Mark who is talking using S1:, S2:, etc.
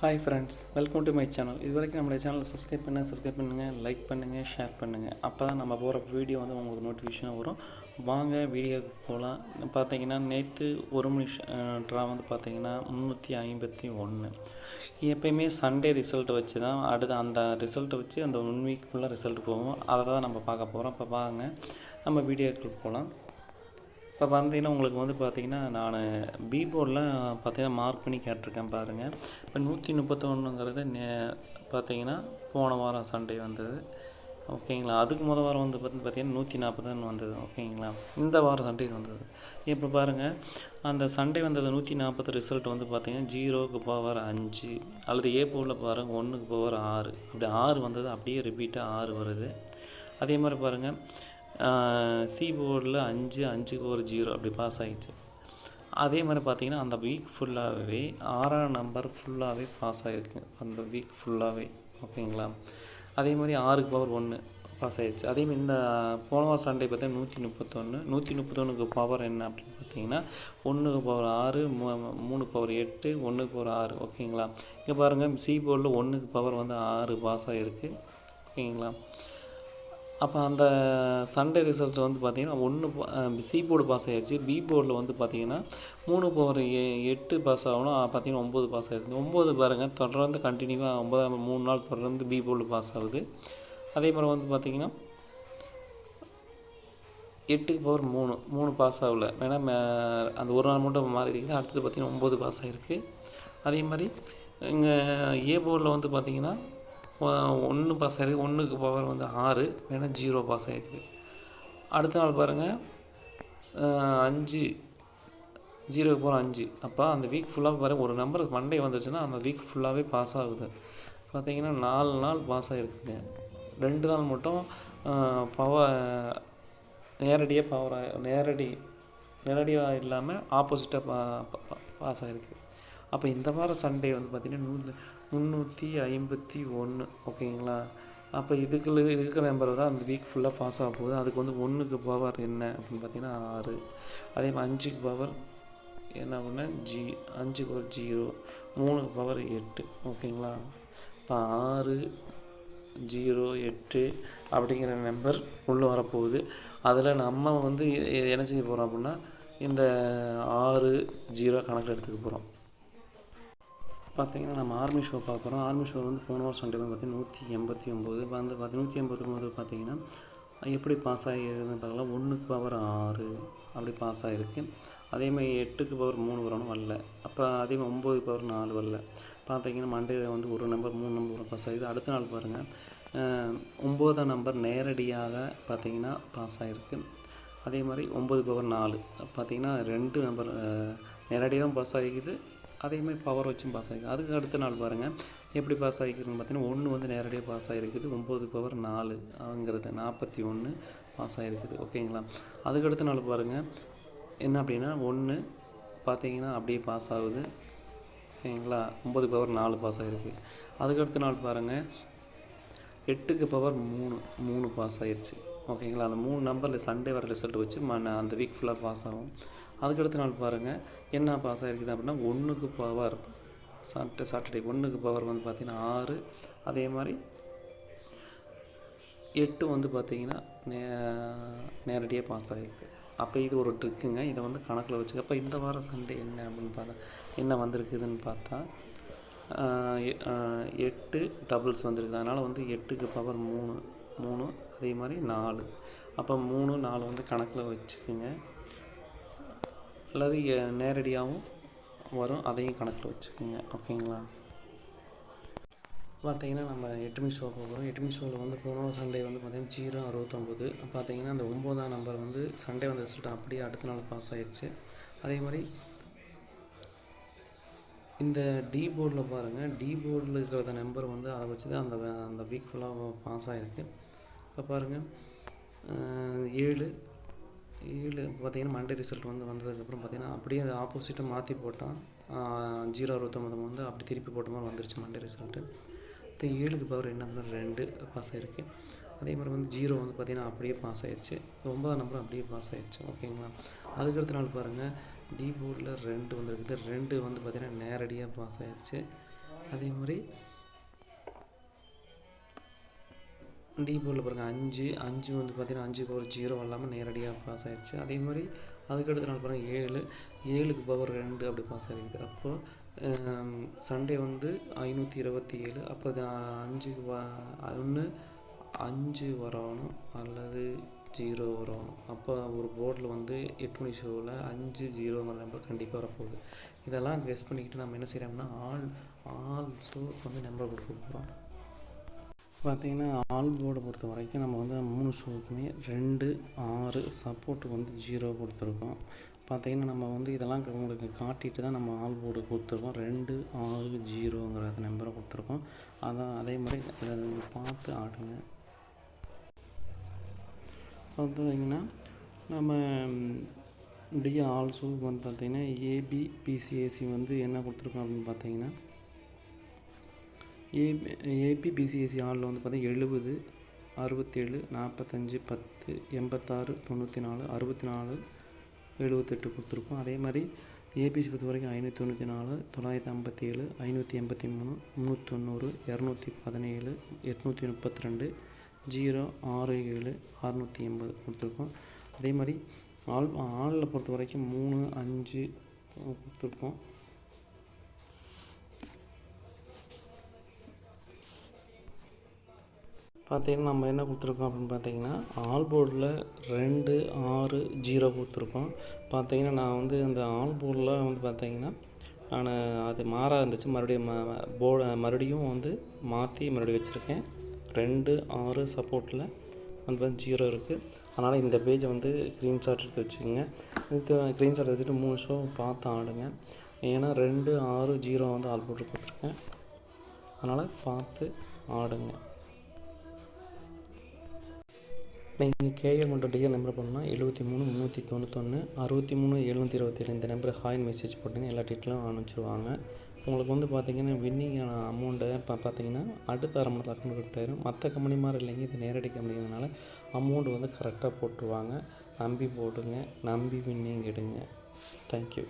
S1: Hi friends, welcome to my channel. இது வரைக்கும் நம்மளுடைய சேனலை சப்ஸ்கிரைப் பண்ணுங்கள், லைக் பண்ணுங்கள், ஷேர் பண்ணுங்கள். அப்போ தான் நம்ம போகிற வீடியோ வந்து உங்களுக்கு நோட்டிஃபிகேஷனாக வரும். வாங்க வீடியோக்கு போகலாம். பார்த்தீங்கன்னா நேற்று ஒரு மணி ட்ரா வந்து பார்த்தீங்கன்னா 351. எப்போயுமே சண்டே ரிசல்ட் வச்சு தான் அடுத்து அந்த ரிசல்ட்டை வச்சு அந்த 1 வீக் ஃபுல்லாக ரிசல்ட் போகும். அதை தான் நம்ம பார்க்க போகிறோம். இப்போ வாங்க நம்ம வீடியோக்கு போகலாம். இப்போ பார்த்தீங்கன்னா உங்களுக்கு வந்து பார்த்திங்கன்னா நான் பி போர்டில் பார்த்தீங்கன்னா மார்க் பண்ணி கேட்டிருக்கேன் பாருங்கள். இப்போ 131ங்கிறது பார்த்தீங்கன்னா போன வாரம் சண்டே வந்தது, ஓகேங்களா. அதுக்கு முதல் வாரம் வந்து பார்த்திங்கன்னா 140 வந்தது, ஓகேங்களா. இந்த வாரம் சண்டே வந்தது. இப்போ பாருங்கள், அந்த சண்டே வந்தது 140 ரிசல்ட் வந்து பார்த்திங்கன்னா 0க்கு பவர் 5 அல்லது ஏ போர்டில் பாருங்கள் 1க்கு பவர் 6, அப்படி 6 வந்தது அப்படியே ரிப்பீட்டாக 6 வருது. அதே மாதிரி பாருங்கள் சி போர்டில் 5க்கு ஒரு 0 அப்படி பாஸ் ஆகிடுச்சு. அதே மாதிரி பார்த்திங்கன்னா அந்த வீக் ஃபுல்லாகவே 6ஆம் நம்பர் ஃபுல்லாகவே பாஸ் ஆகிருக்கு அந்த வீக் ஃபுல்லாகவே, ஓகேங்களா. அதே மாதிரி 6க்கு பவர் 1 பாஸ் ஆகிடுச்சு. அதேமாதிரி இந்த போன வாரம் சண்டே பார்த்தீங்கன்னா 131க்கு பவர் என்ன அப்படின்னு பார்த்தீங்கன்னா 1க்கு பவர் 6, 3க்கு பவர் 8, 1க்கு பவர் 6, ஓகேங்களா. இங்கே பாருங்கள் சி போர்டில் 1க்கு பவர் வந்து 6 பாஸ் ஆகிருக்கு, ஓகேங்களா. அப்போ அந்த சண்டே ரிசல்ட் வந்து பார்த்திங்கன்னா சி போர்டு பாஸ் ஆகிடுச்சு. பி போர்டில் வந்து பார்த்திங்கன்னா 3 பவர் 8 பாஸ் ஆகணும், பார்த்திங்கன்னா 9 பாஸ் ஆகிடுது. 9 பாருங்கள் தொடர்ந்து கண்டினியூவாக 9 3 நாள் தொடர்ந்து பி போர்டில் பாஸ் ஆகுது. அதே மாதிரி வந்து பார்த்திங்கன்னா 8க்கு பவர் 3 பாஸ் ஆகலை, ஏன்னா அந்த ஒரு நாள் மட்டும் மாறி இருக்குது. அடுத்தது பார்த்திங்கன்னா 9 பாஸ் ஆகிருக்கு. அதே மாதிரி இங்கே ஏ போர்டில் வந்து பார்த்திங்கன்னா 1 பாஸ் ஆகிருக்கு, 1க்கு பவர் வந்து 6, ஏன்னா 0 பாஸ் ஆகிருக்கு. அடுத்த நாள் பாருங்கள் 5, 0க்கு பவர் 5. அப்போ அந்த வீக் ஃபுல்லாக பாருங்கள் ஒரு நம்பர் மண்டே வந்துருச்சுன்னா அந்த வீக் ஃபுல்லாகவே பாஸ் ஆகுது. பார்த்திங்கன்னா 4 நாள் பாஸ் ஆகிருக்குங்க. 2 நாள் மட்டும் பவர் நேரடியாக இல்லாமல் ஆப்போசிட்டாக பாஸ் ஆகிருக்கு. அப்போ இந்த வாரம் சண்டே வந்து பார்த்திங்கன்னா 351, ஓகேங்களா. அப்போ இருக்கிற நம்பர் தான் அந்த வீக் ஃபுல்லாக பாஸ் ஆக போகுது. அதுக்கு வந்து 1க்கு பவர் என்ன அப்படின்னு பார்த்தீங்கன்னா 6. அதே மாதிரி 5க்கு பவர் என்ன அப்படின்னா 5க்கு ஒரு 0, 3க்கு பவர் 8, ஓகேங்களா. இப்போ 6, 0, 8 அப்படிங்கிற நம்பர் உள்ளே வரப்போகுது. அதில் நம்ம வந்து என்ன செய்ய போகிறோம் அப்படின்னா இந்த 6, 0 கணக்கில் எடுத்துக்க போகிறோம். பார்த்திங்கன்னா நம்ம ஆர்மி ஷோ பார்க்குறோம். ஆர்மி ஷோ வந்து போன வாரம் சண்டே வந்து பார்த்திங்கன்னா 189. இப்போ வந்து 189 பார்த்திங்கன்னா எப்படி பாஸ் ஆகிருக்குன்னு பார்க்கலாம். 1க்கு பவர் 6 அப்படி பாஸ் ஆகிருக்கு. அதேமாதிரி 8க்கு பவர் 3 வரணும், வரல. அப்போ அதேமாதிரி 9க்கு பவர் 4 வரல. பார்த்திங்கன்னா மண்டே வந்து ஒரு நம்பர் 3 நம்பர் பாஸ் ஆகிடுது. அடுத்த நாள் பாருங்கள் 9ஆம் நம்பர் நேரடியாக பார்த்திங்கன்னா பாஸ் ஆகிருக்கு. அதே மாதிரி 9க்கு பவர் 4 பார்த்திங்கன்னா 2 நம்பர் நேரடியாகவும் பாஸ் ஆகிக்குது, அதேமாதிரி பவர் வச்சும் பாஸ் ஆகிருக்கு. அதுக்கு அடுத்த நாள் பாருங்கள் எப்படி பாஸ் ஆகிருக்குன்னு பார்த்தீங்கன்னா 1 வந்து நேரடியாக பாஸ் ஆகிருக்குது. 9க்கு பவர் 4ங்கிறது 41 பாஸ் ஆகிருக்குது, ஓகேங்களா. அதுக்கு அடுத்த நாள் பாருங்கள் என்ன அப்படின்னா 1 பார்த்தீங்கன்னா அப்படியே பாஸ் ஆகுது, ஓகேங்களா. 9க்கு பவர் 4 பாஸ் ஆகிருக்கு. அதுக்கு அடுத்த நாள் பாருங்கள் 8க்கு பவர் 3 பாஸ் ஆகிருச்சு, ஓகேங்களா. அந்த 3 நம்பரில் சண்டே வர ரிசல்ட் வச்சு அந்த வீக் ஃபுல்லாக பாஸ் ஆகும். அதுக்கடுத்த நாள் பாருங்கள் என்ன பாஸ் ஆகிருக்குது அப்படின்னா 1க்கு பவர் சாட்டர்டே 1க்கு பவர் வந்து பார்த்திங்கன்னா 6, அதே மாதிரி 8 வந்து பார்த்திங்கன்னா நேரடியாக பாஸ் ஆகிருக்கு. அப்போ இது ஒரு ட்ரிக்குங்க, இதை வந்து கணக்கில் வச்சுக்க. அப்போ இந்த வாரம் சண்டே என்ன அப்படின்னு பார்த்தா என்ன வந்திருக்குதுன்னு பார்த்தா 8 டபுள்ஸ் வந்திருக்குது. அதனால் வந்து 8க்கு பவர் 3, அதே மாதிரி 4. அப்போ 3, 4 வந்து கணக்கில் வச்சுக்குங்க, அல்லது நேரடியாகவும் வரும், அதையும் கணக்கில் வச்சுக்கோங்க, ஓகேங்களா. பார்த்திங்கன்னா நம்ம 8 ஷோ போகிறோம். 8 ஷோவில் வந்து போன சண்டே வந்து பார்த்திங்கன்னா 069. பார்த்திங்கன்னா அந்த 9ஆம் நம்பர் வந்து சண்டே வந்து ரிசல்ட் அப்படியே அடுத்த நாள் பாஸ் ஆகிடுச்சு. அதே மாதிரி இந்த டி போர்டில் பாருங்கள், டி போர்டில் இருக்கிற நம்பர் வந்து அதை வச்சு தான் அந்த வீக் ஃபுல்லாக பாஸ் ஆகிருக்கு. இப்போ பாருங்கள் 7 பார்த்திங்கன்னா மண்டே ரிசல்ட் வந்ததுக்கப்புறம் பார்த்திங்கன்னா அப்படியே அதை ஆப்போசிட்டாக மாற்றி போட்டால் 069 வந்து அப்படி திருப்பி போட்ட மாதிரி வந்துருச்சு மண்டே ரிசல்ட்டு. 7க்கு பவர் என்ன 2 பாஸ் ஆகிருக்கு. அதே மாதிரி வந்து 0 வந்து பார்த்திங்கன்னா அப்படியே பாஸ் ஆகிடுச்சு. 9ஆம் நம்பர் அப்படியே பாஸ் ஆகிடுச்சு, ஓகேங்களா. அதுக்கடுத்த நாள் பாருங்கள் டி போர்டில் 2 வந்துருக்குது. 2 வந்து பார்த்திங்கன்னா நேரடியாக பாஸ் ஆகிடுச்சு. அதே மாதிரி டி போர்டில் பாருங்கள் 5 வந்து பார்த்திங்கன்னா 5க்கு ஒரு 0 இல்லாமல் நேரடியாக பாஸ் ஆகிடுச்சு. அதே மாதிரி அதுக்கடுத்த நாள் பாருங்கள் 7க்கு பவர் 2 அப்படி பாஸ் ஆகிருக்குது. அப்போது சண்டே வந்து 527. அப்போ அது 5க்கு 1 5 வரணும் அல்லது 0 வரணும். அப்போ ஒரு போர்டில் வந்து 8 மணி ஷோவில் 5 0ங்கிற நம்பர் கண்டிப்பாக வரப்போகுது. இதெல்லாம் கெஸ் பண்ணிக்கிட்டு நம்ம என்ன செய்கிறோம்னா ஆல் ஷோக்கு வந்து நம்பர் கொடுக்க போகிறோம். பார்த்திங்கன்னா ஆல் போர்டை பொறுத்த வரைக்கும் நம்ம வந்து 3 ஷோக்குமே 2 6 சப்போர்ட்டுக்கு வந்து 0 கொடுத்துருக்கோம். பார்த்திங்கன்னா நம்ம வந்து இதெல்லாம் உங்களுக்கு காட்டிட்டு தான் நம்ம ஆல் போர்டு கொடுத்துருக்கோம். 2 6 0ங்கிற நம்பரை கொடுத்துருக்கோம். அதே மாதிரி இதை பார்த்து ஆடுங்க. பார்த்திங்கன்னா நம்ம டிஎன் ஆல் ஷோக்கு வந்து பார்த்திங்கன்னா ஏபிபிசிஏசி வந்து என்ன கொடுத்துருக்கோம் அப்படின்னு பார்த்தீங்கன்னா ஏபிபிசிஎஸ்சி ஆளில் வந்து பார்த்திங்கன்னா 70 67 45 10 86 94 64 78 கொடுத்துருக்கோம். அதே மாதிரி ஏபிசி பொறுத்த வரைக்கும் 594 957 583 390 217 832 067 680 கொடுத்துருக்கோம். அதே மாதிரி ஆளில் பொறுத்த வரைக்கும் 3 5 கொடுத்துருக்கோம். பார்த்திங்கன்னா நம்ம என்ன கொடுத்துருக்கோம் அப்படின்னு பார்த்தீங்கன்னா ஆல் போர்டில் 2 6 0 கொடுத்துருக்கோம். பார்த்திங்கன்னா நான் வந்து அந்த ஆல் போர்டில் வந்து பார்த்திங்கன்னா நான் அது மாறாக இருந்துச்சு. மறுபடியும் வந்து மாற்றி மறுபடியும் வச்சுருக்கேன். 2 6 சப்போர்ட்டில் வந்து 0 இருக்குது. அதனால் இந்த பேஜை வந்து ஸ்க்ரீன்ஷாட் எடுத்து வச்சுக்கோங்க. ஸ்க்ரீன்ஷாட் வச்சுட்டு 3 ஷோ பார்த்து ஆடுங்க. ஏன்னா 2 6 0 வந்து ஆல் போர்டு கொடுத்துருக்கேன். அதனால் பார்த்து ஆடுங்க. நீங்கள் கேஎல் மற்றும் டிஎல் நம்பர் பண்ணால் 73 391 63 727 இந்த நம்பர் ஹாயின் மெசேஜ் போட்டிங்கன்னா எல்லா டீட்டெயிலும் அனுப்பிச்சிடுவாங்க. உங்களுக்கு வந்து பார்த்திங்கன்னா வின்னிங்கான அமௌண்ட்டை பார்த்தீங்கன்னா அடுத்த அரை மணி நேரத்தில் அக்கௌண்ட் ஆயிரும். மற்ற கம்பெனி மாதிரி இல்லைங்க, இது நேரடி கம்பெனினால அமௌண்ட் வந்து கரெக்டாக போட்டுருவாங்க. நம்பி போடுங்க, நம்பி வின்னிங் எடுங்க. தேங்க்யூ.